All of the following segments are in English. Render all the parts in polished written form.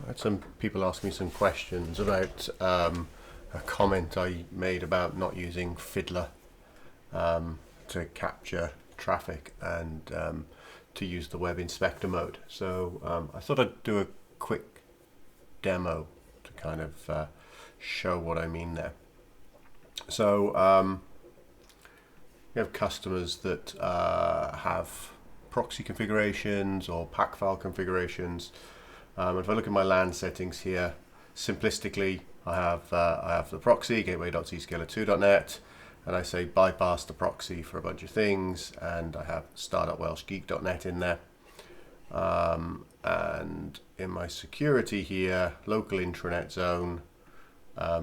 had some people ask me some questions about a comment I made about not using Fiddler to capture traffic and to use the web inspector mode. So I thought I'd do a quick demo to kind of show what I mean there. So we have customers that have proxy configurations or pack file configurations. If I look at my LAN settings here, simplistically, I have the proxy gateway.zscaler2.net, and I say bypass the proxy for a bunch of things, and I have star.welshgeek.net in there. And in my security here, local intranet zone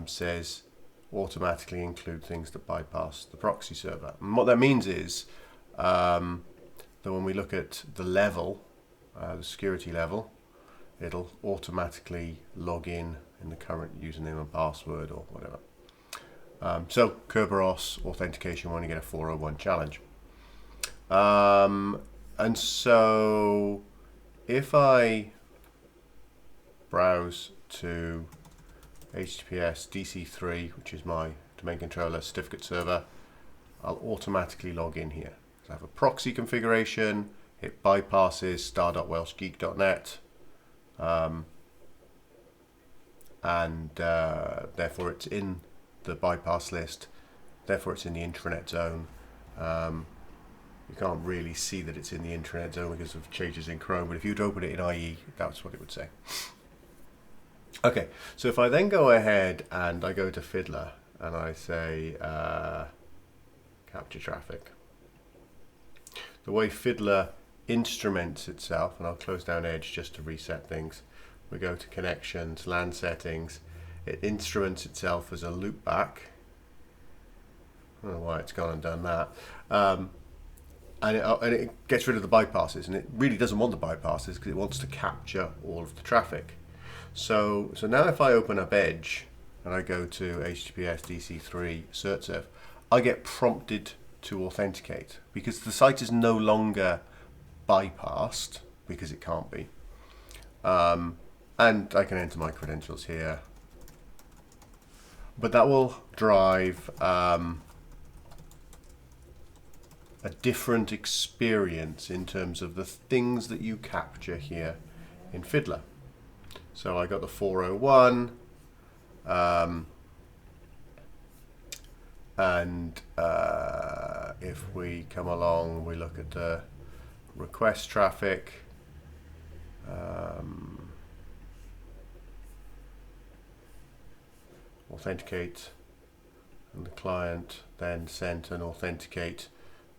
says automatically include things that bypass the proxy server. And what that means is that when we look at the level, the security level, it'll automatically log in the current username and password or whatever. So Kerberos authentication when you get a 401 challenge. And so if I browse to HTTPS DC3, which is my domain controller certificate server, I'll automatically log in here. So I have a proxy configuration, it bypasses star.welshgeek.net, and therefore it's in the bypass list, therefore it's in the intranet zone. You can't really see that it's in the intranet zone because of changes in Chrome, but if you'd open it in IE, that's what it would say. Okay, so if I then go ahead and I go to Fiddler and I say capture traffic, the way Fiddler instruments itself, and I'll close down Edge just to reset things, we go to connections, LAN settings, it instruments itself as a loopback. I don't know why it's gone and done that. And it gets rid of the bypasses, and it really doesn't want the bypasses because it wants to capture all of the traffic. So now if I open up Edge and I go to HTTPS DC3 certserv, I get prompted to authenticate because the site is no longer bypassed because it can't be. And I can enter my credentials here. But that will drive a different experience in terms of the things that you capture here in Fiddler. So I got the 401, and if we come along, we look at the request traffic. Authenticate, and the client then sent an authenticate,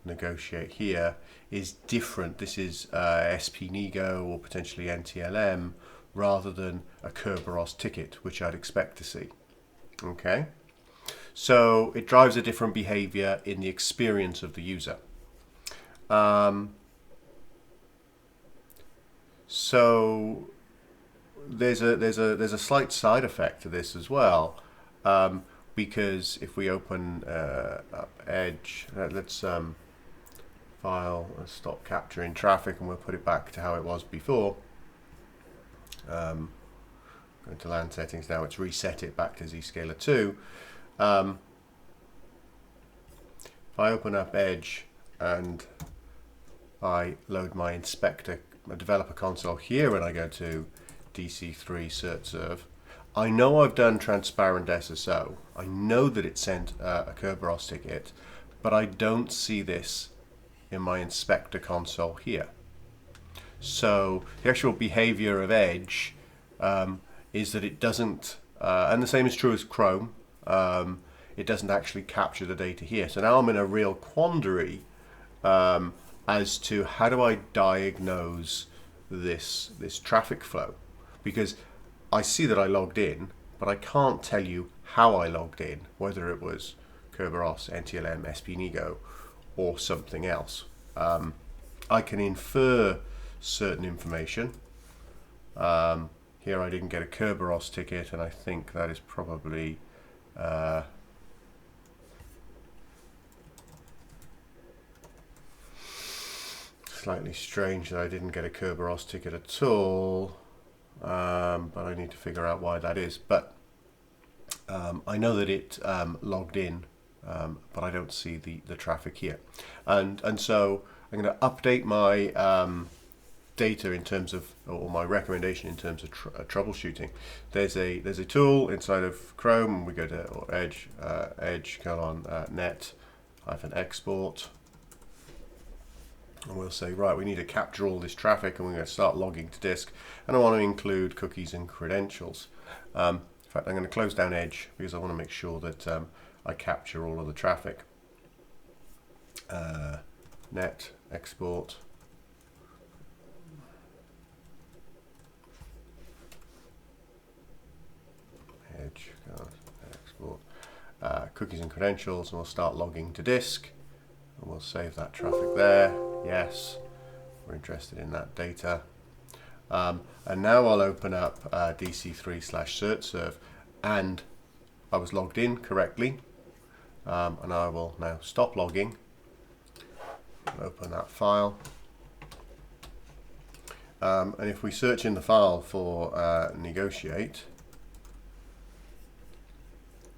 negotiate here is different. This is SPNEGO or potentially NTLM rather than a Kerberos ticket, which I'd expect to see. Okay, so it drives a different behavior in the experience of the user. So there's a slight side effect to this as well, because if we open up Edge, let's file, let's stop capturing traffic, and we'll put it back to how it was before. Going to LAN settings now, it's reset it back to Zscaler 2. If I open up Edge and I load my inspector, my developer console here, and I go to DC3 certserv, I know I've done transparent SSO. I know that it sent a Kerberos ticket, but I don't see this in my inspector console here. So the actual behavior of Edge is that it doesn't, and the same is true as Chrome, it doesn't actually capture the data here. So now I'm in a real quandary as to how do I diagnose this traffic flow, because I see that I logged in, but I can't tell you how I logged in, whether it was Kerberos, NTLM, SPNEGO, or something else. I can infer certain information. Here I didn't get a Kerberos ticket, and I think that is probably slightly strange that I didn't get a Kerberos ticket at all. but I need to figure out why that is. But I know that it logged in, but I don't see the traffic here. And so I'm going to update my data in terms of, or my recommendation in terms of troubleshooting. There's a tool inside of Chrome, and we go to or Edge net -export, and we'll say, right, we need to capture all this traffic, and we're going to start logging to disk, and I want to include cookies and credentials. In fact, I'm going to close down Edge because I want to make sure that I capture all of the traffic. Net export. Edge export cookies and credentials, and we'll start logging to disk, and we'll save that traffic there. Yes, we're interested in that data. And now I'll open up DC3/certserve, and I was logged in correctly, and I will now stop logging, open that file, and if we search in the file for negotiate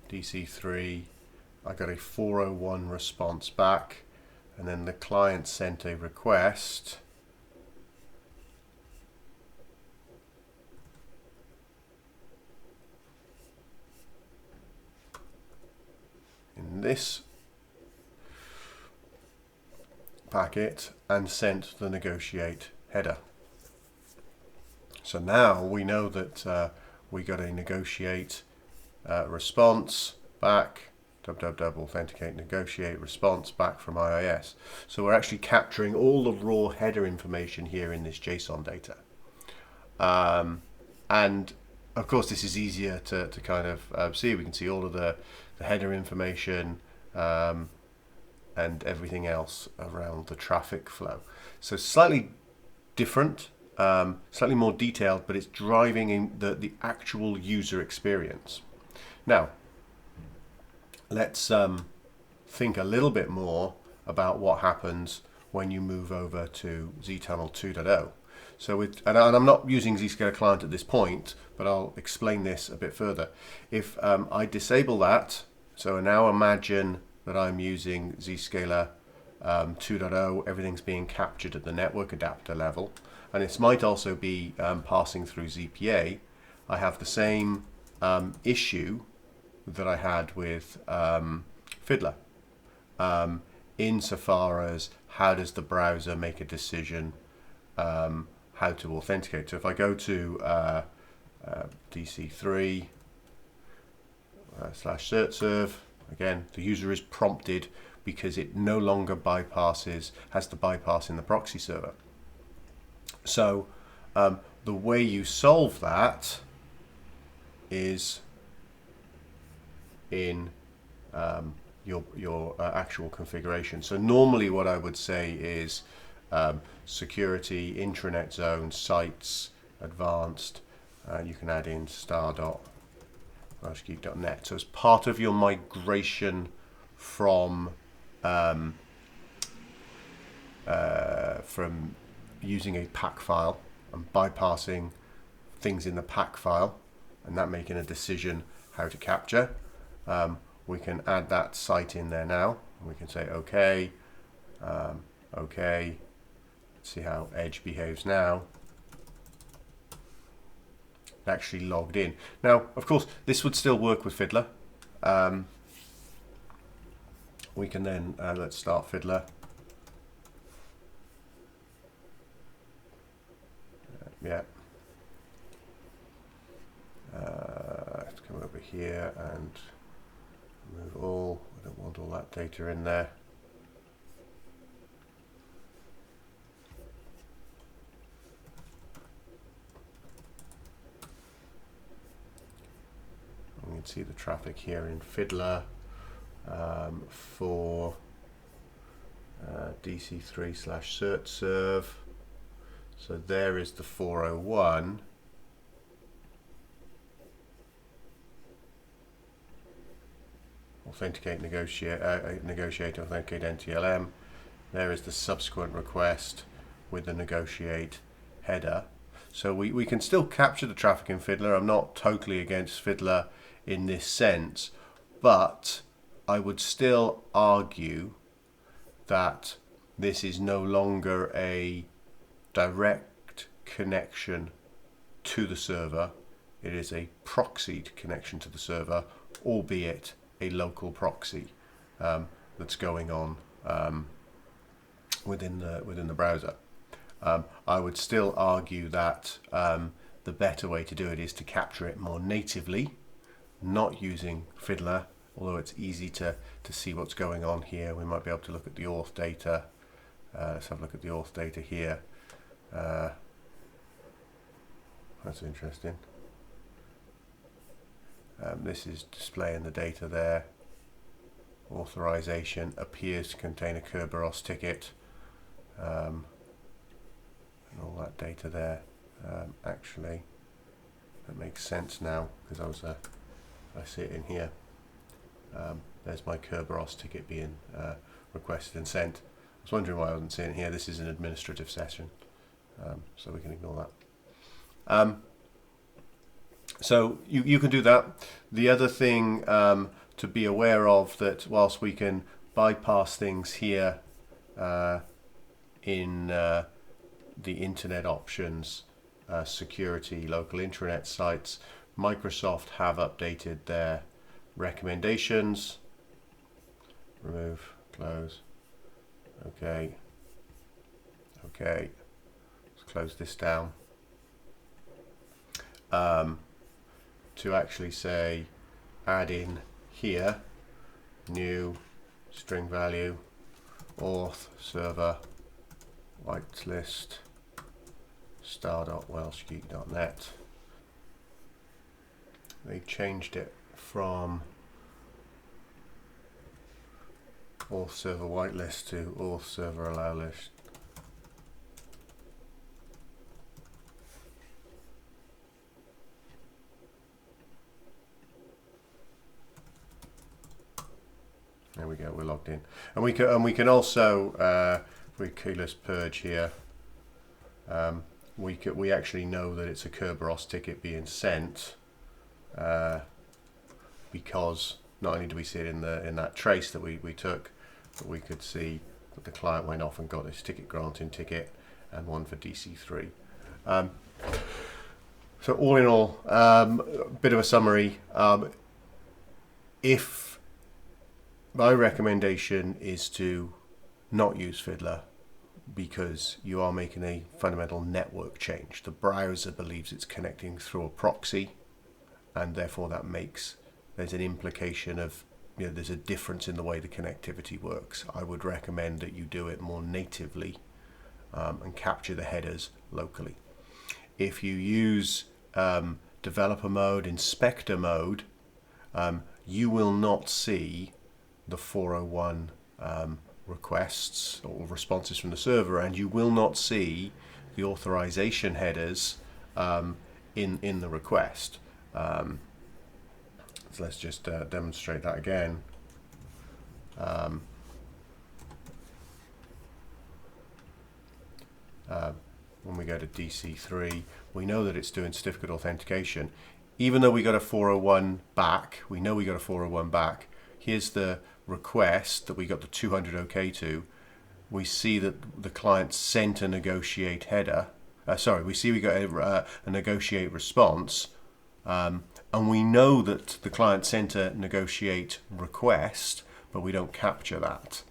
DC3, I got a 401 response back, and then the client sent a request. In this packet and sent the negotiate header. So now we know that we got a negotiate response back, authenticate negotiate response back from IIS. So we're actually capturing all the raw header information here in this JSON data. And of course this is easier to kind of see. We can see all of the header information and everything else around the traffic flow. So slightly different, slightly more detailed, but it's driving in the actual user experience. Now, let's think a little bit more about what happens when you move over to zTunnel 2.0. So and I'm not using Zscaler client at this point, but I'll explain this a bit further. If I disable that, so now imagine that I'm using Zscaler 2.0, everything's being captured at the network adapter level, and this might also be passing through ZPA. I have the same issue that I had with Fiddler, insofar as how does the browser make a decision how to authenticate. So if I go to DC3 /certserve, again, the user is prompted because it no longer has to bypass in the proxy server. So the way you solve that is in your actual configuration. So normally what I would say is security, intranet zone, sites, advanced, you can add in star.geek.net. So as part of your migration from using a pack file and bypassing things in the pack file and that making a decision how to capture, we can add that site in there now. We can say okay, okay. Let's see how Edge behaves now. It actually logged in. Now, of course, this would still work with Fiddler. We can then let's start Fiddler. Yeah. Let's come over here and move all. I don't want all that data in there. We can see the traffic here in Fiddler for DC3/certserve. So there is the 401. Authenticate, negotiate, authenticate NTLM. There is the subsequent request with the negotiate header. So we can still capture the traffic in Fiddler. I'm not totally against Fiddler in this sense, but I would still argue that this is no longer a direct connection to the server. It is a proxied connection to the server, albeit a local proxy that's going on within the browser. I would still argue that the better way to do it is to capture it more natively, not using Fiddler, although it's easy to see what's going on here. We might be able to look at the auth data. Let's have a look at the auth data here. That's interesting. This is displaying the data there. Authorization appears to contain a Kerberos ticket. And all that data there. Actually, that makes sense now because I see it in here. There's my Kerberos ticket being requested and sent. I was wondering why I wasn't seeing it here. This is an administrative session, so we can ignore that. So you can do that. The other thing to be aware of, that whilst we can bypass things here in the internet options, security, local intranet sites, Microsoft have updated their recommendations. Remove, close. Okay. Let's close this down. To actually say, add in here, new string value, auth server whitelist star.welshgeek.net. They changed it from auth server whitelist to auth server allow list. There we go, we're logged in, and we can also if we keyless purge here, we actually know that it's a Kerberos ticket being sent because not only do we see it in that trace that we took, but we could see that the client went off and got this ticket granting ticket and one for DC3. So all in all, a bit of a summary. If my recommendation is to not use Fiddler, because you are making a fundamental network change. The browser believes it's connecting through a proxy, and therefore there's an implication of, there's a difference in the way the connectivity works. I would recommend that you do it more natively and capture the headers locally. If you use developer mode, inspector mode, you will not see the 401 requests or responses from the server, and you will not see the authorization headers in the request. So let's just demonstrate that again. When we go to DC3, we know that it's doing certificate authentication. Even though we got a 401 back, we know we got a 401 back. Here's the request that we got the 200 OK to. We see that the client sent a negotiate header. We see we got a negotiate response, and we know that the client sent a negotiate request, but we don't capture that.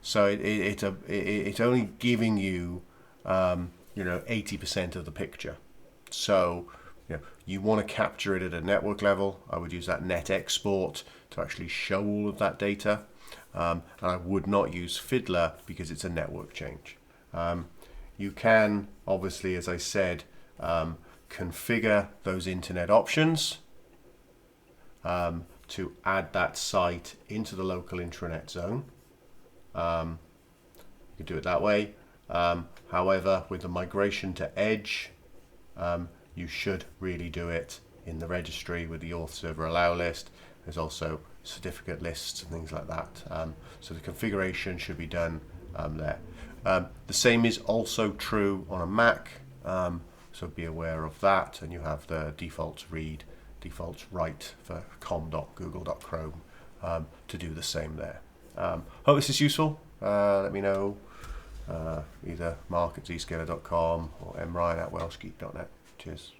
So it's only giving you 80% of the picture. So you want to capture it at a network level. I would use that net export to actually show all of that data. And I would not use Fiddler because it's a network change. You can, obviously, as I said, configure those internet options to add that site into the local intranet zone. You can do it that way. However, with the migration to Edge, you should really do it in the registry with the auth server allow list. There's also certificate lists and things like that. So the configuration should be done there. The same is also true on a Mac. So be aware of that, and you have the defaults read, defaults write for com.google.chrome to do the same there. Hope this is useful. Let me know either mark@zscaler.com or mryan@welshgeek.net. Cheers.